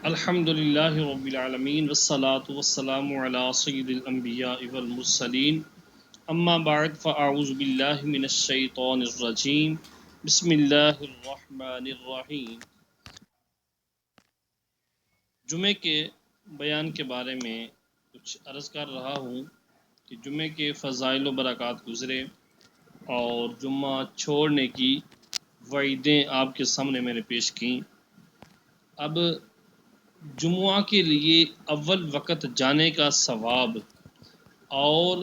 الحمد للہ رب العالمین والصلاة والسلام علی سید الانبیاء والمرسلین اما بعد فاعوذ باللہ من الشیطان الرجیم بسم اللہ الرحمن الرحیم۔ جمعے کے بیان کے بارے میں کچھ عرض کر رہا ہوں کہ جمعے کے فضائل و برکات گزرے اور جمعہ چھوڑنے کی وعیدیں آپ کے سامنے میں نے پیش کیں۔ اب جمعہ کے لیے اول وقت جانے کا ثواب اور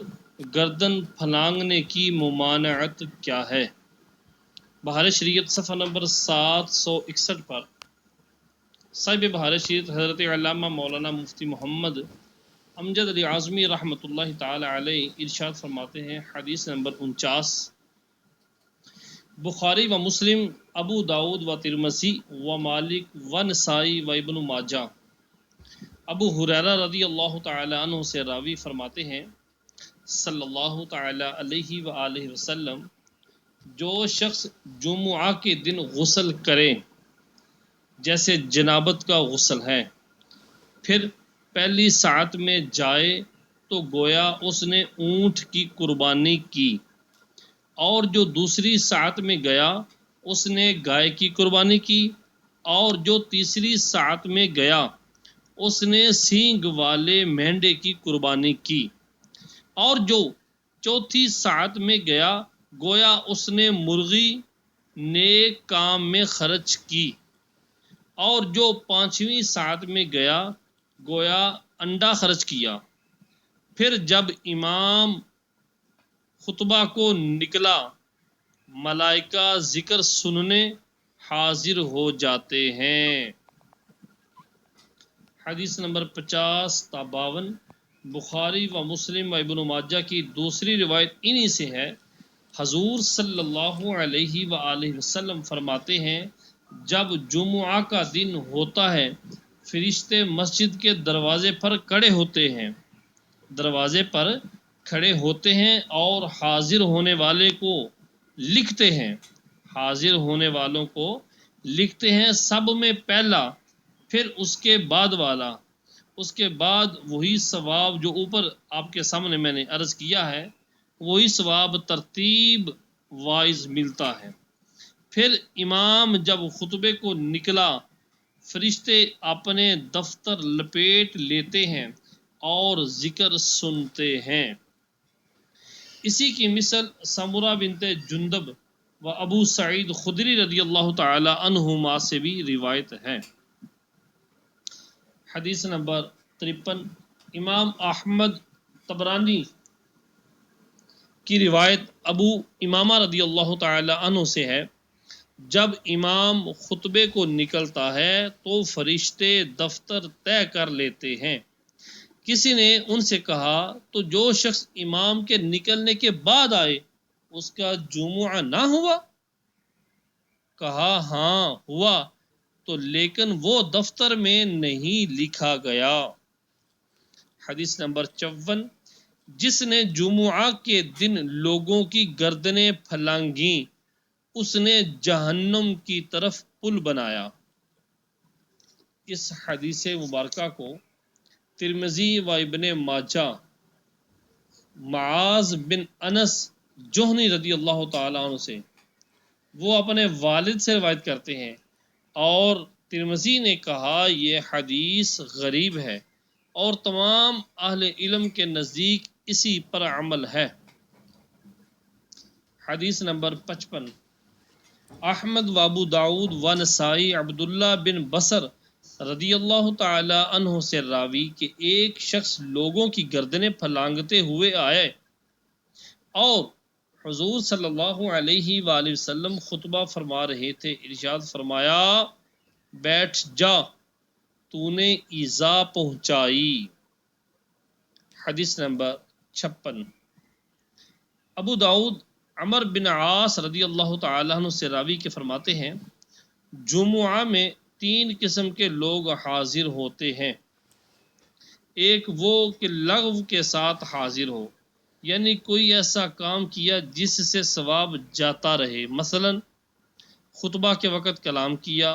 گردن پھلانگنے کی ممانعت کیا ہے؟ بہار شریعت صفحہ نمبر 761 پر صاحب بہار شریعت حضرت علامہ مولانا مفتی محمد امجد علی اعظمی رحمۃ اللہ تعالی علیہ ارشاد فرماتے ہیں، حدیث نمبر 49، بخاری و مسلم، ابو داود و ترمذی و مالک و نسائی و ابن ماجہ۔ ابو ہریرہ رضی اللہ تعالی عنہ سے راوی فرماتے ہیں صلی اللہ تعالی علیہ وآلہ وسلم، جو شخص جمعہ کے دن غسل کرے جیسے جنابت کا غسل ہے، پھر پہلی ساعت میں جائے تو گویا اس نے اونٹ کی قربانی کی، اور جو دوسری ساعت میں گیا اس نے گائے کی قربانی کی، اور جو تیسری ساعت میں گیا اس نے سینگ والے مینڈے کی قربانی کی، اور جو چوتھی ساعت میں گیا گویا اس نے مرغی نیک کام میں خرچ کی، اور جو پانچویں ساعت میں گیا گویا انڈا خرچ کیا۔ پھر جب امام خطبہ کو نکلا ملائکہ ذکر سننے حاضر ہو جاتے ہیں۔ حدیث نمبر 50 تا 52، بخاری و مسلم و ابن ماجہ کی دوسری روایت انہی سے ہے۔ حضور صلی اللہ علیہ وآلہ وسلم فرماتے ہیں، جب جمعہ کا دن ہوتا ہے فرشتے مسجد کے دروازے پر کھڑے ہوتے ہیں اور حاضر ہونے والے کو لکھتے ہیں سب میں پہلا، پھر اس کے بعد والا، اس کے بعد وہی ثواب جو اوپر آپ کے سامنے میں نے عرض کیا ہے، وہی ثواب ترتیب وائز ملتا ہے۔ پھر امام جب خطبے کو نکلا فرشتے اپنے دفتر لپیٹ لیتے ہیں اور ذکر سنتے ہیں۔ اسی کی مثل سمرہ بنت جندب و ابو سعید خدری رضی اللہ تعالی عنہما سے بھی روایت ہے۔ حدیث نمبر 53، امام احمد طبرانی کی روایت ابو امامہ رضی اللہ تعالی عنہ سے ہے، جب امام خطبے کو نکلتا ہے تو فرشتے دفتر طے کر لیتے ہیں۔ کسی نے ان سے کہا، تو جو شخص امام کے نکلنے کے بعد آئے اس کا جمعہ نہ ہوا؟ کہا، ہاں ہوا، تو لیکن وہ دفتر میں نہیں لکھا گیا۔ حدیث نمبر 54، جس نے جمعہ کے دن لوگوں کی گردنیں پھلانگیں اس نے جہنم کی طرف پل بنایا۔ اس حدیث مبارکہ کو ترمذی و ابن ماجہ معاذ بن انس جہنی رضی اللہ تعالی عنہ سے، وہ اپنے والد سے روایت کرتے ہیں، اور ترمذی نے کہا یہ حدیث غریب ہے، اور تمام اہل علم کے نزدیک اسی پر عمل ہے۔ حدیث نمبر 55، احمد و ابو داود و نسائی عبداللہ بن بصر رضی اللہ تعالی عنہ سے راوی کہ ایک شخص لوگوں کی گردنیں پھلانگتے ہوئے آئے اور حضور صلی اللہ علیہ وآلہ وسلم خطبہ فرما رہے تھے، ارشاد فرمایا، بیٹھ جا، تو نے ایذا پہنچائی۔ حدیث نمبر 56، ابو داود عمر بن عاص رضی اللہ تعالی عنہ سے راوی کے فرماتے ہیں، جمعہ میں 3 قسم کے لوگ حاضر ہوتے ہیں۔ ایک وہ کہ لغو کے ساتھ حاضر ہو، یعنی کوئی ایسا کام کیا جس سے ثواب جاتا رہے، مثلا خطبہ کے وقت کلام کیا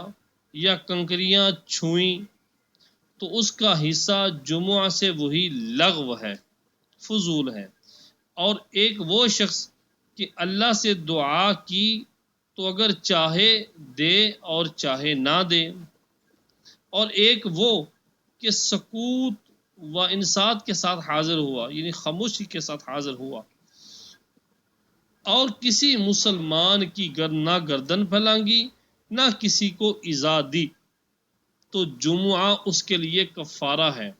یا کنکریاں چھوئیں تو اس کا حصہ جمعہ سے وہی لغو ہے، فضول ہے۔ اور ایک وہ شخص کہ اللہ سے دعا کی تو اگر چاہے دے اور چاہے نہ دے، اور ایک وہ کہ سکوت و انصات کے ساتھ حاضر ہوا، یعنی خاموشی کے ساتھ حاضر ہوا، اور کسی مسلمان کی نہ گردن پھلانگی نہ کسی کو ایذا دی، تو جمعہ اس کے لیے کفارہ ہے،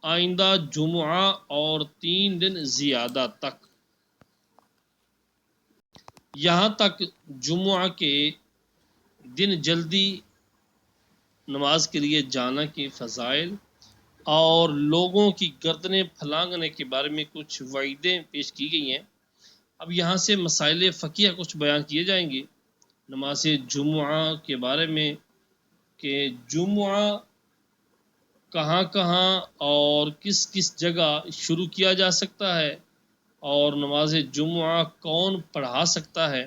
آئندہ جمعہ اور 3 دن زیادہ تک۔ یہاں تک جمعہ کے دن جلدی نماز کے لیے جانا کے فضائل اور لوگوں کی گردنیں پھلانگنے کے بارے میں کچھ وعیدیں پیش کی گئی ہیں۔ اب یہاں سے مسائل فقہیہ کچھ بیان کیے جائیں گے نماز جمعہ کے بارے میں، کہ جمعہ کہاں کہاں اور کس کس جگہ شروع کیا جا سکتا ہے، اور نماز جمعہ کون پڑھا سکتا ہے۔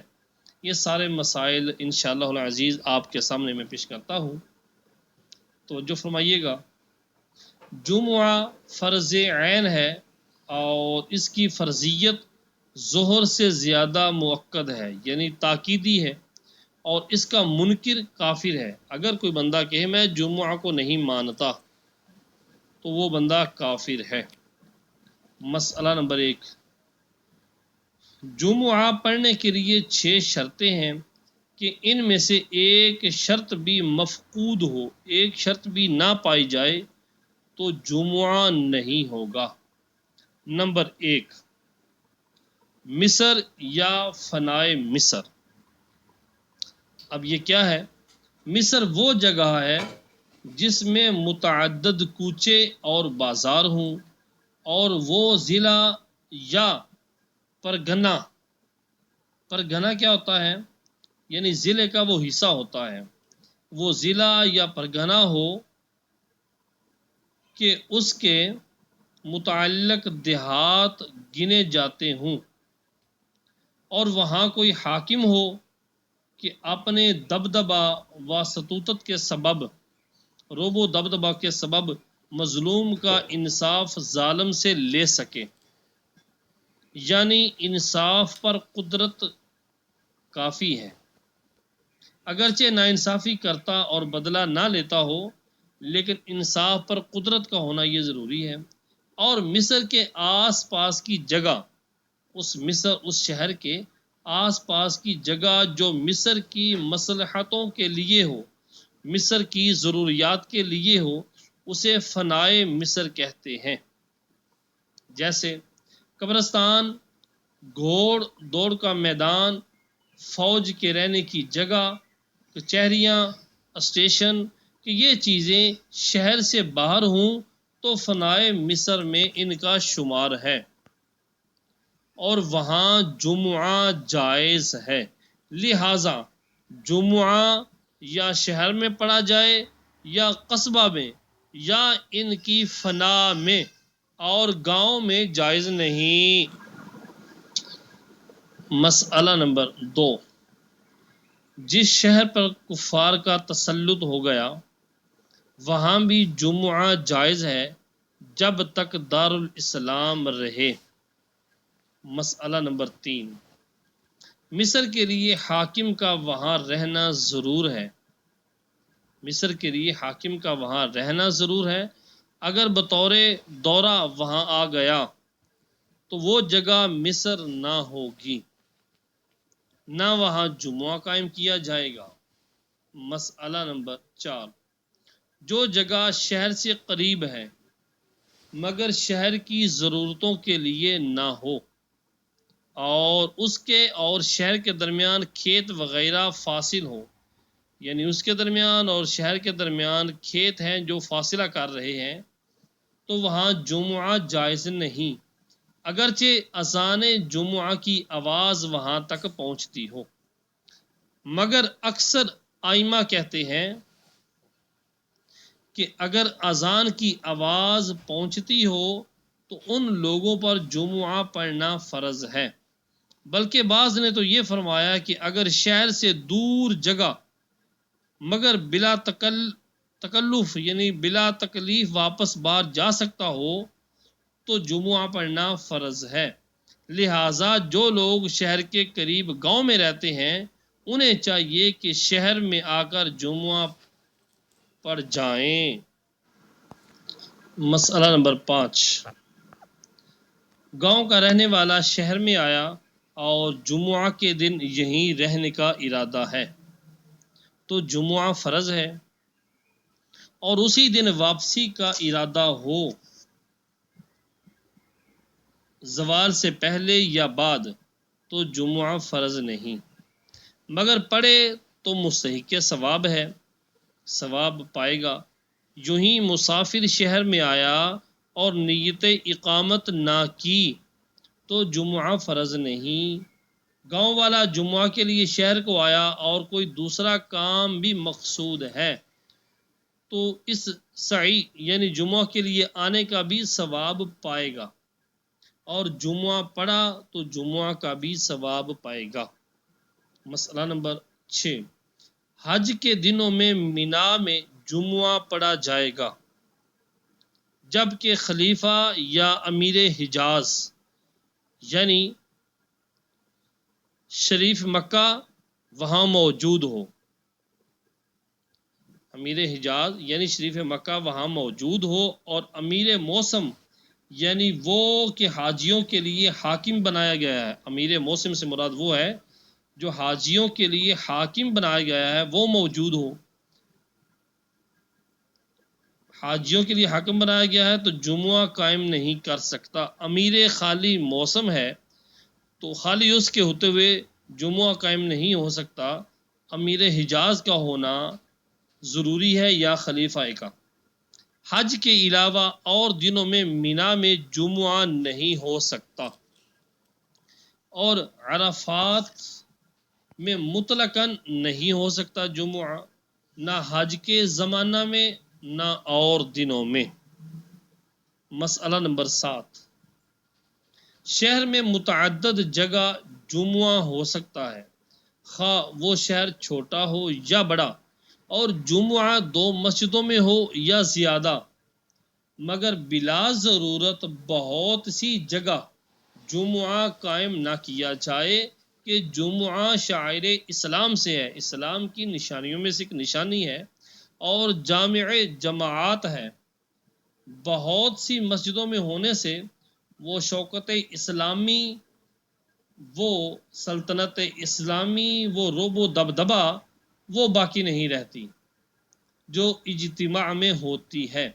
یہ سارے مسائل انشاءاللہ العزیز آپ کے سامنے میں پیش کرتا ہوں، توجہ فرمائیے گا۔ جمعہ فرض عین ہے اور اس کی فرضیت ظہر سے زیادہ مؤکد ہے، یعنی تاکیدی ہے، اور اس کا منکر کافر ہے۔ اگر کوئی بندہ کہے میں جمعہ کو نہیں مانتا تو وہ بندہ کافر ہے۔ مسئلہ نمبر 1، جمعہ پڑھنے کے لیے 6 شرطیں ہیں کہ ان میں سے ایک شرط بھی مفقود ہو، ایک شرط بھی نہ پائی جائے تو جمعہ نہیں ہوگا۔ نمبر 1، مصر یا فنائے مصر۔ اب یہ کیا ہے؟ مصر وہ جگہ ہے جس میں متعدد کوچے اور بازار ہوں، اور وہ ضلع یا پرگنہ، پرگنہ کیا ہوتا ہے؟ یعنی ضلع کا وہ حصہ ہوتا ہے، وہ ضلع یا پرگنہ ہو کہ اس کے متعلق دیہات گنے جاتے ہوں، اور وہاں کوئی حاکم ہو کہ اپنے دبدبہ و سطوت کے سبب، روب و دبدبہ کے سبب مظلوم کا انصاف ظالم سے لے سکے، یعنی انصاف پر قدرت کافی ہے، اگرچہ ناانصافی کرتا اور بدلہ نہ لیتا ہو، لیکن انصاف پر قدرت کا ہونا یہ ضروری ہے۔ اور مصر کے آس پاس کی جگہ، اس شہر کے آس پاس کی جگہ جو مصر کی مصلحتوں کے لیے ہو، مصر کی ضروریات کے لیے ہو، اسے فنائے مصر کہتے ہیں۔ جیسے قبرستان، گھوڑ دوڑ کا میدان، فوج کے رہنے کی جگہ، کچہریاں، اسٹیشن، کہ یہ چیزیں شہر سے باہر ہوں تو فنائے مصر میں ان کا شمار ہے، اور وہاں جمعہ جائز ہے۔ لہذا جمعہ یا شہر میں پڑھا جائے یا قصبہ میں یا ان کی فنا میں اور گاؤں میں جائز نہیں۔ مسئلہ نمبر 2، جس شہر پر کفار کا تسلط ہو گیا وہاں بھی جمعہ جائز ہے جب تک دارالاسلام رہے۔ مسئلہ نمبر 3، مصر کے لیے حاکم کا وہاں رہنا ضرور ہے، مصر کے لیے حاکم کا وہاں رہنا ضرور ہے، اگر بطور دورہ وہاں آ گیا تو وہ جگہ مصر نہ ہوگی، نہ وہاں جمعہ قائم کیا جائے گا۔ مسئلہ نمبر 4، جو جگہ شہر سے قریب ہے مگر شہر کی ضرورتوں کے لیے نہ ہو، اور اس کے اور شہر کے درمیان کھیت وغیرہ فاصل ہو، یعنی اس کے درمیان اور شہر کے درمیان کھیت ہیں جو فاصلہ کر رہے ہیں، تو وہاں جمعہ جائز نہیں، اگرچہ اذان جمعہ کی آواز وہاں تک پہنچتی ہو۔ مگر اکثر ائمہ کہتے ہیں کہ اگر اذان کی آواز پہنچتی ہو تو ان لوگوں پر جمعہ پڑھنا فرض ہے، بلکہ بعض نے تو یہ فرمایا کہ اگر شہر سے دور جگہ مگر تکلف یعنی بلا تکلیف واپس بار جا سکتا ہو تو جمعہ پڑھنا فرض ہے۔ لہٰذا جو لوگ شہر کے قریب گاؤں میں رہتے ہیں انہیں چاہیے کہ شہر میں آ کر جمعہ پڑھ جائیں۔ مسئلہ نمبر 5، گاؤں کا رہنے والا شہر میں آیا اور جمعہ کے دن یہیں رہنے کا ارادہ ہے تو جمعہ فرض ہے، اور اسی دن واپسی کا ارادہ ہو زوال سے پہلے یا بعد تو جمعہ فرض نہیں، مگر پڑھے تو مستحق ثواب ہے، ثواب پائے گا۔ یوں ہی مسافر شہر میں آیا اور نیت اقامت نہ کی تو جمعہ فرض نہیں۔ گاؤں والا جمعہ کے لیے شہر کو آیا اور کوئی دوسرا کام بھی مقصود ہے تو اس سعی یعنی جمعہ کے لیے آنے کا بھی ثواب پائے گا، اور جمعہ پڑھا تو جمعہ کا بھی ثواب پائے گا۔ مسئلہ نمبر 6، حج کے دنوں میں مینا میں جمعہ پڑھا جائے گا جبکہ خلیفہ یا امیر حجاز یعنی شریف مکہ وہاں موجود ہو۔ امیر حجاز یعنی شریف مکہ وہاں موجود ہو، اور امیر موسم یعنی وہ کہ حاجیوں کے لیے حاکم بنایا گیا ہے۔ امیر موسم سے مراد وہ ہے جو حاجیوں کے لیے حاکم بنایا گیا ہے وہ موجود ہو۔ حاجیوں کے لیے حاکم بنایا گیا ہے تو جمعہ قائم نہیں کر سکتا۔ امیر خالی موسم ہے تو خالی اس کے ہوتے ہوئے جمعہ قائم نہیں ہو سکتا، امیر حجاز کا ہونا ضروری ہے یا خلیفہ کا۔ حج کے علاوہ اور دنوں میں مینا میں جمعہ نہیں ہو سکتا، اور عرفات میں مطلقاً نہیں ہو سکتا جمعہ، نہ حج کے زمانہ میں نہ اور دنوں میں۔ مسئلہ نمبر 7، شہر میں متعدد جگہ جمعہ ہو سکتا ہے، خواہ وہ شہر چھوٹا ہو یا بڑا، اور جمعہ 2 مسجدوں میں ہو یا زیادہ، مگر بلا ضرورت بہت سی جگہ جمعہ قائم نہ کیا جائے کہ جمعہ شعائر اسلام سے ہے، اسلام کی نشانیوں میں سے ایک نشانی ہے اور جامع جماعت ہے۔ بہت سی مسجدوں میں ہونے سے وہ شوکت اسلامی، وہ سلطنت اسلامی، وہ رعب و دبدبہ وہ باقی نہیں رہتی جو اجتماع میں ہوتی ہے۔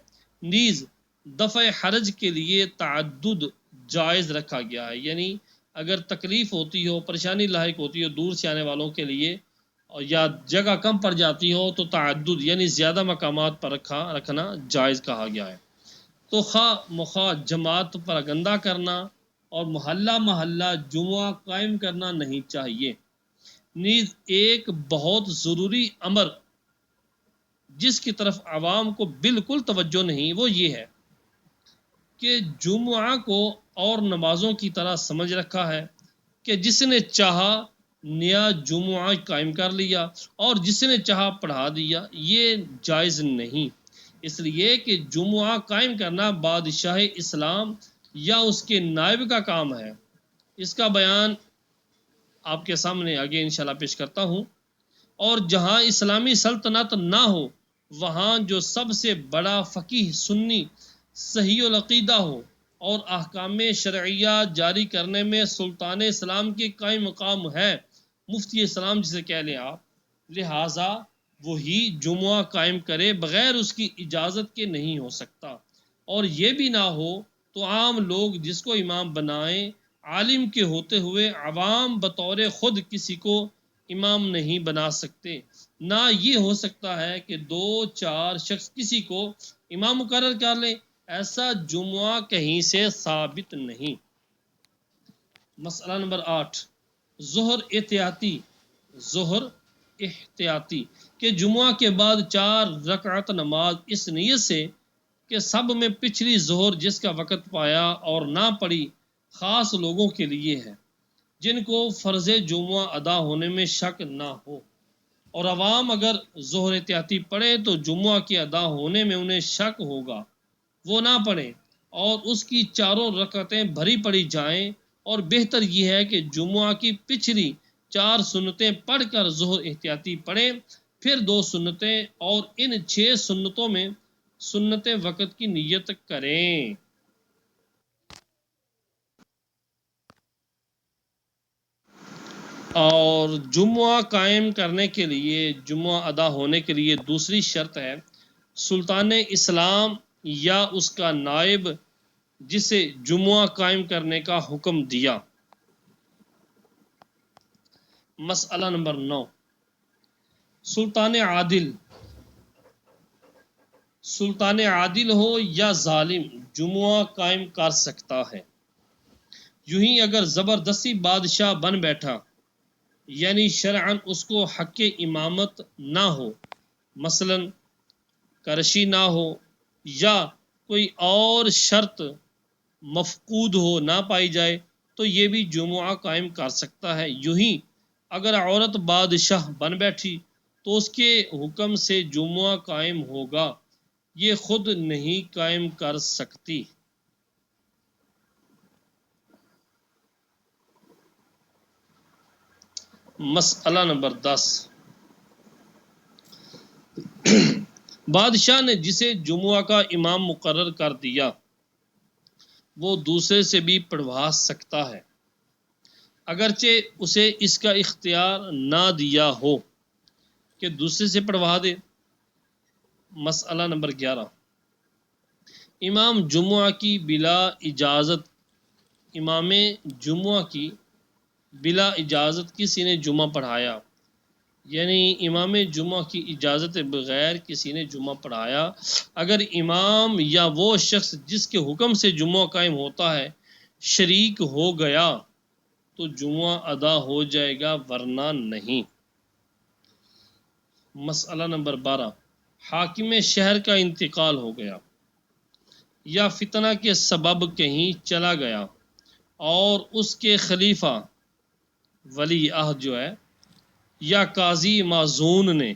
نیز دفع حرج کے لیے تعدد جائز رکھا گیا ہے، یعنی اگر تکلیف ہوتی ہو، پریشانی لاحق ہوتی ہو دور سے آنے والوں کے لیے، یا جگہ کم پڑ جاتی ہو تو تعدد یعنی زیادہ مقامات پر رکھنا جائز کہا گیا ہے۔ تو خواہ مخواہ جماعت پر گندہ کرنا اور محلہ محلہ جمعہ قائم کرنا نہیں چاہیے۔ نیز ایک بہت ضروری امر جس کی طرف عوام کو بالکل توجہ نہیں وہ یہ ہے کہ جمعہ کو اور نمازوں کی طرح سمجھ رکھا ہے کہ جس نے چاہا نیا جمعہ قائم کر لیا اور جس نے چاہا پڑھا دیا، یہ جائز نہیں، اس لیے کہ جمعہ قائم کرنا بادشاہ اسلام یا اس کے نائب کا کام ہے۔ اس کا بیان آپ کے سامنے آگے انشاءاللہ پیش کرتا ہوں۔ اور جہاں اسلامی سلطنت نہ ہو وہاں جو سب سے بڑا فقیہ سنی صحیح العقیدہ ہو اور احکام شرعیہ جاری کرنے میں سلطان اسلام کے قائم مقام ہے، مفتی اسلام جسے کہہ لیں آپ، لہٰذا وہی جمعہ قائم کرے، بغیر اس کی اجازت کے نہیں ہو سکتا۔ اور یہ بھی نہ ہو تو عام لوگ جس کو امام بنائیں، عالم کے ہوتے ہوئے عوام بطور خود کسی کو امام نہیں بنا سکتے۔ نہ یہ ہو سکتا ہے کہ 2-4 شخص کسی کو امام مقرر کر لیں، ایسا جمعہ کہیں سے ثابت نہیں۔ مسئلہ نمبر 8، ظہر احتیاطی کہ جمعہ کے بعد 4 رکعت نماز اس نیت سے کہ سب میں پچھلی ظہر جس کا وقت پایا اور نہ پڑی خاص لوگوں کے لیے ہے جن کو فرض جمعہ ادا ہونے میں شک نہ ہو۔ اور عوام اگر ظہر احتیاطی پڑھے تو جمعہ کے ادا ہونے میں انہیں شک ہوگا، وہ نہ پڑھیں اور اس کی چاروں رکعتیں بھری پڑی جائیں، اور بہتر یہ ہے کہ جمعہ کی پچھلی 4 سنتیں پڑھ کر ظہر احتیاطی پڑھیں، پھر 2 سنتیں، اور ان 6 سنتوں میں سنت وقت کی نیت کریں۔ اور جمعہ قائم کرنے کے لیے، جمعہ ادا ہونے کے لیے دوسری شرط ہے سلطان اسلام یا اس کا نائب جسے جمعہ قائم کرنے کا حکم دیا۔ مسئلہ نمبر 9، سلطان عادل، سلطان عادل ہو یا ظالم جمعہ قائم کر سکتا ہے۔ یوں ہی اگر زبردستی بادشاہ بن بیٹھا، یعنی شرعاً اس کو حق امامت نہ ہو، مثلا کرشی نہ ہو یا کوئی اور شرط مفقود ہو، نہ پائی جائے، تو یہ بھی جمعہ قائم کر سکتا ہے۔ یوں ہی اگر عورت بادشاہ بن بیٹھی تو اس کے حکم سے جمعہ قائم ہوگا، یہ خود نہیں قائم کر سکتی۔ مسئلہ نمبر 10، بادشاہ نے جسے جمعہ کا امام مقرر کر دیا وہ دوسرے سے بھی پڑھوا سکتا ہے، اگرچہ اسے اس کا اختیار نہ دیا ہو کہ دوسرے سے پڑھوا دے۔ مسئلہ نمبر 11، امام جمعہ کی بلا اجازت، امام جمعہ کی بلا اجازت کسی نے جمعہ پڑھایا، یعنی امام جمعہ کی اجازت بغیر کسی نے جمعہ پڑھایا، اگر امام یا وہ شخص جس کے حکم سے جمعہ قائم ہوتا ہے شریک ہو گیا تو جمعہ ادا ہو جائے گا، ورنہ نہیں۔ مسئلہ نمبر 12، حاکم شہر کا انتقال ہو گیا یا فتنہ کے سبب کہیں چلا گیا اور اس کے خلیفہ ولی عہد جو ہے یا قاضی معزون نے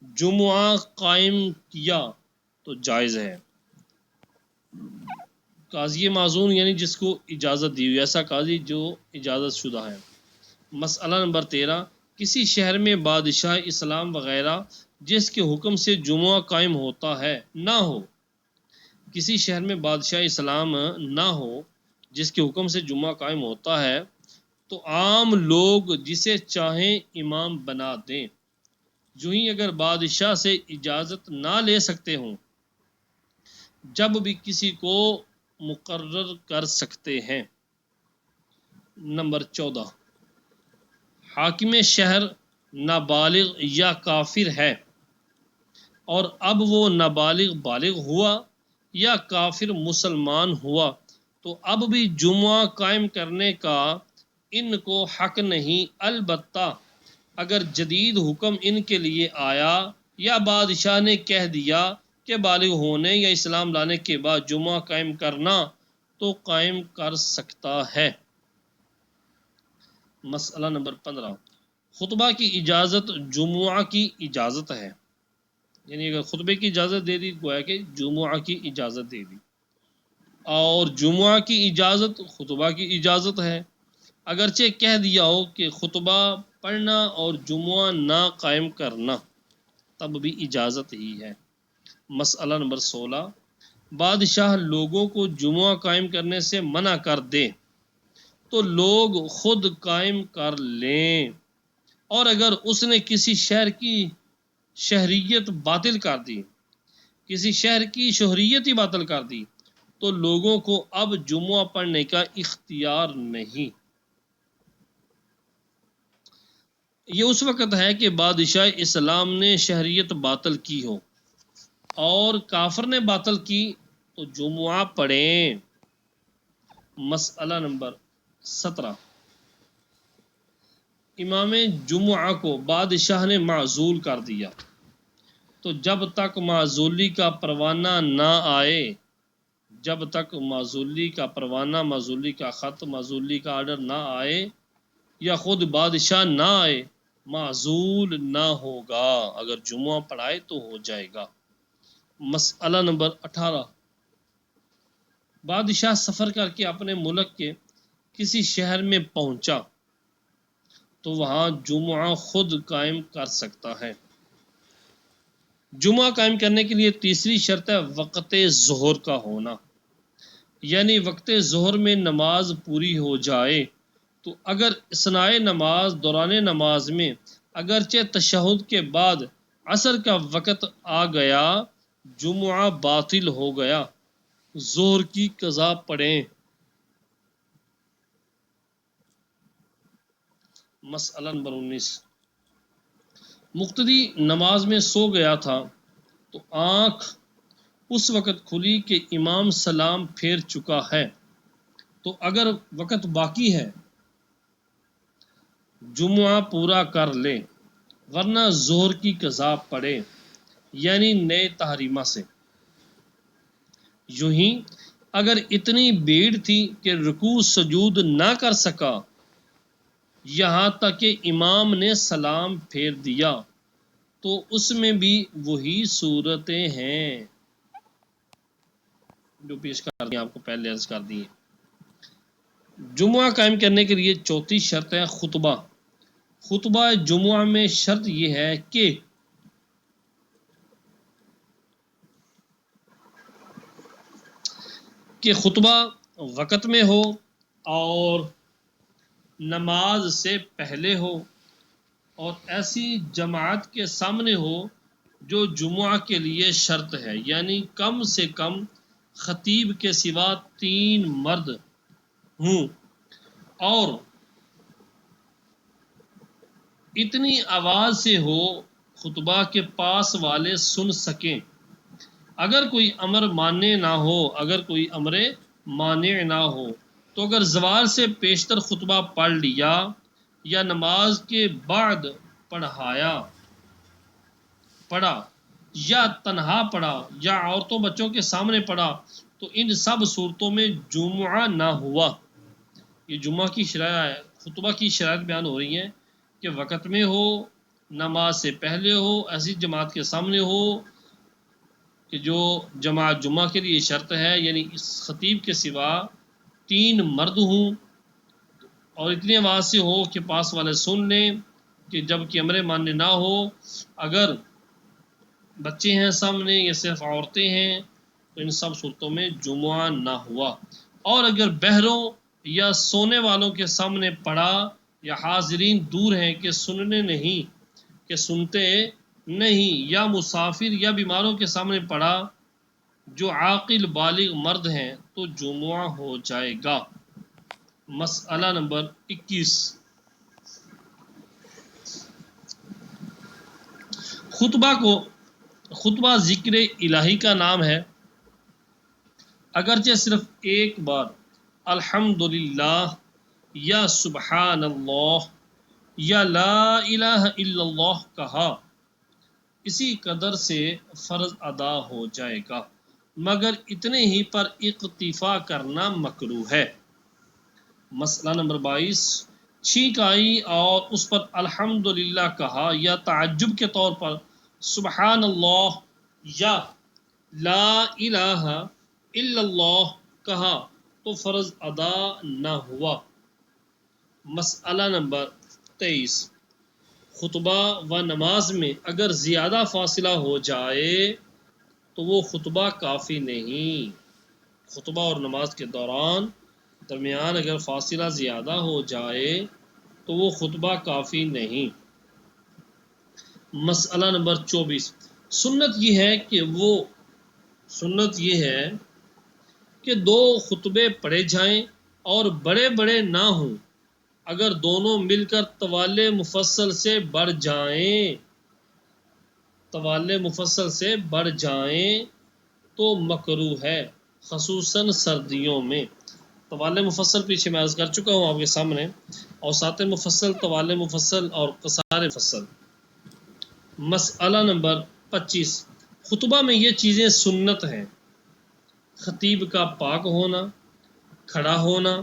جمعہ قائم کیا تو جائز ہے۔ قاضی معزون یعنی جس کو اجازت دی ہوئی، ایسا قاضی جو اجازت شدہ ہے۔ مسئلہ نمبر 13، کسی شہر میں بادشاہ اسلام وغیرہ جس کے حکم سے جمعہ قائم ہوتا ہے نہ ہو، کسی شہر میں بادشاہ اسلام نہ ہو جس کے حکم سے جمعہ قائم ہوتا ہے تو عام لوگ جسے چاہیں امام بنا دیں، جو ہی اگر بادشاہ سے اجازت نہ لے سکتے ہوں جب بھی کسی کو مقرر کر سکتے ہیں۔ نمبر 14، حاکم شہر نابالغ یا کافر ہے اور اب وہ نابالغ بالغ ہوا یا کافر مسلمان ہوا تو اب بھی جمعہ قائم کرنے کا ان کو حق نہیں، البتہ اگر جدید حکم ان کے لیے آیا یا بادشاہ نے کہہ دیا کہ بالغ ہونے یا اسلام لانے کے بعد جمعہ قائم کرنا تو قائم کر سکتا ہے۔ مسئلہ نمبر 15، خطبہ کی اجازت جمعہ کی اجازت ہے، یعنی اگر خطبے کی اجازت دے دی گویا کہ جمعہ کی اجازت دے دی، اور جمعہ کی اجازت خطبہ کی اجازت ہے، اگرچہ کہہ دیا ہو کہ خطبہ پڑھنا اور جمعہ نہ قائم کرنا تب بھی اجازت ہی ہے۔ مسئلہ نمبر 16، بادشاہ لوگوں کو جمعہ قائم کرنے سے منع کر دے تو لوگ خود قائم کر لیں، اور اگر اس نے کسی شہر کی شہریت باطل کر دی، کسی شہر کی شہریت ہی باطل کر دی تو لوگوں کو اب جمعہ پڑھنے کا اختیار نہیں۔ یہ اس وقت ہے کہ بادشاہ اسلام نے شہریت باطل کی ہو اور کافر نے باطل کی تو جمعہ پڑھیں۔ مسئلہ نمبر 17، امام جمعہ کو بادشاہ نے معزول کر دیا تو جب تک معزولی کا پروانہ نہ آئے، جب تک معزولی کا پروانہ، معزولی کا خط، معزولی کا آرڈر نہ آئے یا خود بادشاہ نہ آئے معزول نہ ہوگا، اگر جمعہ پڑھائے تو ہو جائے گا۔ مسئلہ نمبر 18، بادشاہ سفر کر کے اپنے ملک کے کسی شہر میں پہنچا تو وہاں جمعہ خود قائم کر سکتا ہے۔ جمعہ قائم کرنے کے لیے تیسری شرط ہے وقت ظہر کا ہونا، یعنی وقت ظہر میں نماز پوری ہو جائے تو اگر اثناء نماز دوران نماز میں اگرچہ تشہد کے بعد عصر کا وقت آ گیا، جمعہ باطل ہو گیا، ظہر کی قضا پڑھیں۔ مسئلہ نمبر 19، مقتدی نماز میں سو گیا تھا تو آنکھ اس وقت کھلی کہ امام سلام پھیر چکا ہے، تو اگر وقت باقی ہے جمعہ پورا کر لے، ورنہ ظہر کی قضا پڑھے، یعنی نئے تحریمہ سے۔ یوں ہی اگر اتنی بھیڑ تھی کہ رکوع سجود نہ کر سکا یہاں تک کہ امام نے سلام پھیر دیا تو اس میں بھی وہی صورتیں ہیں جو پیش کر دی آپ کو پہلے عرض کر دی ہیں۔ جمعہ قائم کرنے کے لیے چوتھی شرط ہے خطبہ۔ خطبہ جمعہ میں شرط یہ ہے کہ خطبہ وقت میں ہو اور نماز سے پہلے ہو اور ایسی جماعت کے سامنے ہو جو جمعہ کے لیے شرط ہے، یعنی کم سے کم خطیب کے سوا 3 مرد ہوں اور اتنی آواز سے ہو خطبہ کے پاس والے سن سکیں۔ اگر کوئی امر مانع نہ ہو تو اگر زوال سے پیشتر خطبہ پڑھ لیا یا نماز کے بعد پڑھا یا تنہا پڑھا یا عورتوں بچوں کے سامنے پڑھا تو ان سب صورتوں میں جمعہ نہ ہوا۔ یہ جمعہ کی خطبہ کی شرائط بیان ہو رہی ہیں کہ وقت میں ہو، نماز سے پہلے ہو، ایسی جماعت کے سامنے ہو کہ جو جماعت جمعہ کے لیے شرط ہے، یعنی اس خطیب کے سوا 3 مرد ہوں اور اتنی آواز سے ہو کہ پاس والے سن لیں کہ جب کہ امر ماننے نہ ہو۔ اگر بچے ہیں سامنے یا صرف عورتیں ہیں تو ان سب صورتوں میں جمعہ نہ ہوا۔ اور اگر بہروں یا سونے والوں کے سامنے پڑھا یا حاضرین دور ہیں کہ سنتے نہیں یا مسافر یا بیماروں کے سامنے پڑھا جو عاقل بالغ مرد ہیں تو جمعہ ہو جائے گا۔ مسئلہ نمبر 21، خطبہ ذکر الہی کا نام ہے، اگرچہ صرف ایک بار الحمدللہ یا سبحان اللہ یا لا الہ الا اللہ کہا اسی قدر سے فرض ادا ہو جائے گا، مگر اتنے ہی پر اکتفا کرنا مکروہ ہے۔ مسئلہ نمبر 22، چھینک آئی اور اس پر الحمدللہ کہا یا تعجب کے طور پر سبحان اللہ یا لا الہ الا اللہ کہا تو فرض ادا نہ ہوا۔ مسئلہ نمبر 23، خطبہ و نماز میں اگر زیادہ فاصلہ ہو جائے تو وہ خطبہ کافی نہیں۔ خطبہ اور نماز کے درمیان اگر فاصلہ زیادہ ہو جائے تو وہ خطبہ کافی نہیں۔ مسئلہ نمبر 24، سنت یہ ہے کہ 2 خطبے پڑھے جائیں اور بڑے بڑے نہ ہوں، اگر دونوں مل کر طوال مفصل سے بڑھ جائیں تو مکروہ ہے، خصوصاً سردیوں میں۔ طوال مفصل پیچھے میں عرض کر چکا ہوں آپ کے سامنے، اوساط مفصل، طوال مفصل اور قصار مفصل۔ مسئلہ نمبر 25، خطبہ میں یہ چیزیں سنت ہیں: خطیب کا پاک ہونا، کھڑا ہونا،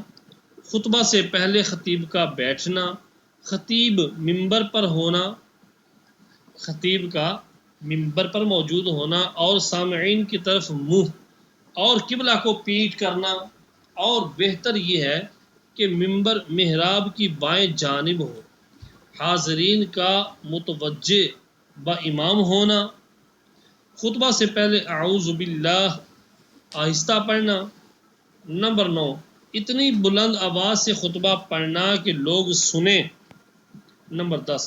خطبہ سے پہلے خطیب کا بیٹھنا، خطیب منبر پر ہونا، خطیب کا منبر پر موجود ہونا اور سامعین کی طرف منہ اور قبلہ کو پیٹ کرنا، اور بہتر یہ ہے کہ منبر محراب کی بائیں جانب ہو، حاضرین کا متوجہ با امام ہونا، خطبہ سے پہلے اعوذ باللہ آہستہ پڑھنا۔ نمبر 9، اتنی بلند آواز سے خطبہ پڑھنا کہ لوگ سنیں۔ نمبر 10،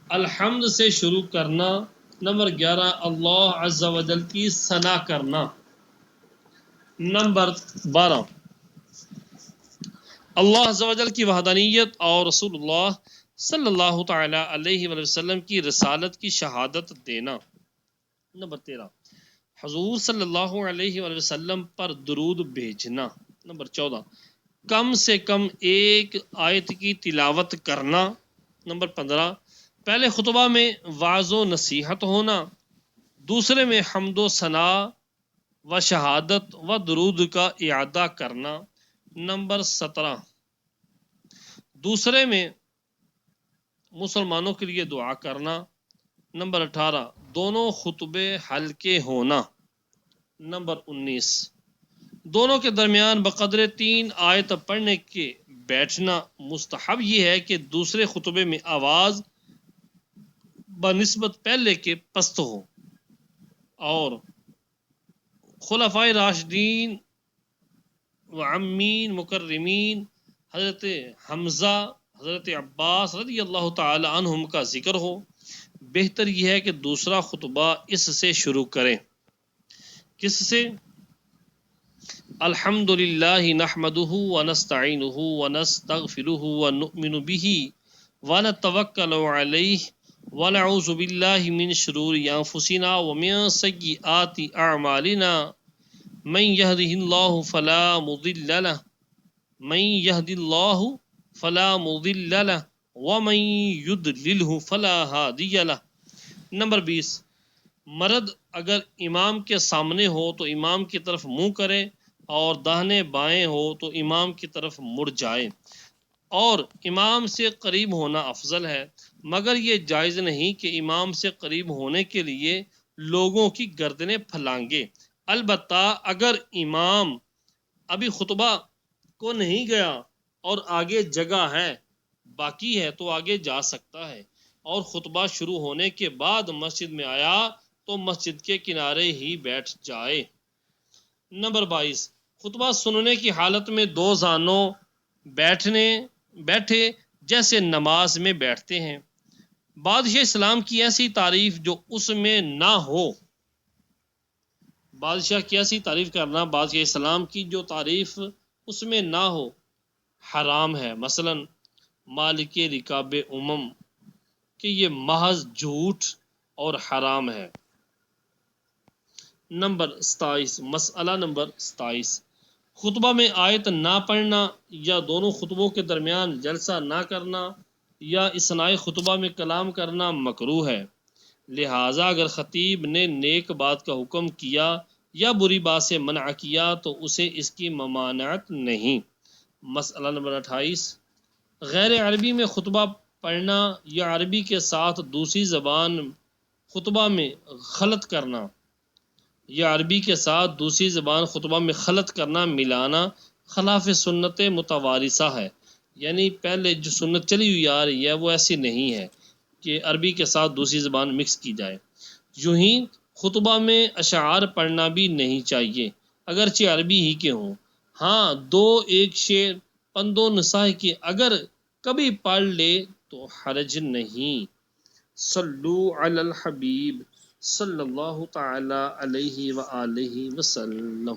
الحمد سے شروع کرنا۔ نمبر 11، اللہ عز و جل کی ثنا کرنا۔ نمبر 12، اللہ عز و جل کی وحدانیت اور رسول اللہ صلی اللہ تعالی علیہ وآلہ وسلم کی رسالت کی شہادت دینا۔ نمبر 13، حضور صلی اللہ علیہ وآلہ وسلم پر درود بھیجنا۔ نمبر 14، کم سے کم ایک آیت کی تلاوت کرنا۔ نمبر 15، پہلے خطبہ میں وعظ و نصیحت ہونا، دوسرے میں حمد و ثنا و شہادت و درود کا اعادہ کرنا۔ نمبر 17، دوسرے میں مسلمانوں کے لیے دعا کرنا۔ نمبر 18، دونوں خطبے ہلکے ہونا۔ نمبر 19، دونوں کے درمیان بقدر 3 آیت پڑھنے کے بیٹھنا۔ مستحب یہ ہے کہ دوسرے خطبے میں آواز بنسبت پہلے کے پست ہو، اور خلفائے راشدین وعمین مکرمین حضرت حمزہ، حضرت عباس رضی اللہ تعالی عنہم کا ذکر ہو۔ بہتر یہ ہے کہ دوسرا خطبہ اس سے شروع کریں۔ کس سے؟ الحمدللہ نحمدہ ونستعینہ ونستغفرہ ونؤمن بہ ونتوکل علیہ ونعوذ باللہ من شرور انفسنا ومن سیئات اعمالنا، من یہدہ اللہ فلا مضل لہ، من یہد اللہ فلا مضل لہ ومن یضللہ فلا ہادی لہ۔ نمبر 20، مرد اگر امام کے سامنے ہو تو امام کی طرف منہ کرے، اور داہنے بائیں ہو تو امام کی طرف مڑ جائے، اور امام سے قریب ہونا افضل ہے، مگر یہ جائز نہیں کہ امام سے قریب ہونے کے لیے لوگوں کی گردنیں پھلانگے۔ البتہ اگر امام ابھی خطبہ کو نہیں گیا اور آگے جگہ ہے، باقی ہے، تو آگے جا سکتا ہے، اور خطبہ شروع ہونے کے بعد مسجد میں آیا تو مسجد کے کنارے ہی بیٹھ جائے۔ نمبر 22، خطبہ سننے کی حالت میں 2 زانوں بیٹھے جیسے نماز میں بیٹھتے ہیں۔ بادشاہ اسلام کی ایسی تعریف جو اس میں نہ ہو، بادشاہ کی ایسی تعریف کرنا، بادشاہ اسلام کی جو تعریف اس میں نہ ہو، حرام ہے۔ مثلا مالک رکاب امم، کہ یہ محض جھوٹ اور حرام ہے۔ نمبر 27، مسئلہ نمبر 27، خطبہ میں آیت نہ پڑھنا، یا دونوں خطبوں کے درمیان جلسہ نہ کرنا، یا اثناء خطبہ میں کلام کرنا مکروہ ہے۔ لہٰذا اگر خطیب نے نیک بات کا حکم کیا یا بری بات سے منع کیا تو اسے اس کی ممانعت نہیں۔ مسئلہ نمبر 28، غیر عربی میں خطبہ پڑھنا یا عربی کے ساتھ دوسری زبان خطبہ میں خلط کرنا، یا عربی کے ساتھ دوسری زبان خطبہ میں خلط کرنا، ملانا خلاف سنت متوارثہ ہے۔ یعنی پہلے جو سنت چلی ہوئی آ رہی ہے وہ ایسی نہیں ہے کہ عربی کے ساتھ دوسری زبان مکس کی جائے۔ یوں ہی خطبہ میں اشعار پڑھنا بھی نہیں چاہیے، اگرچہ عربی ہی کے ہوں۔ ہاں 2-1 شعر پند و نصیحت کے اگر کبھی پڑھ لے تو حرج نہیں۔ صلو علی الحبیب صلی اللہ تعالی علیہ وآلہ وسلم۔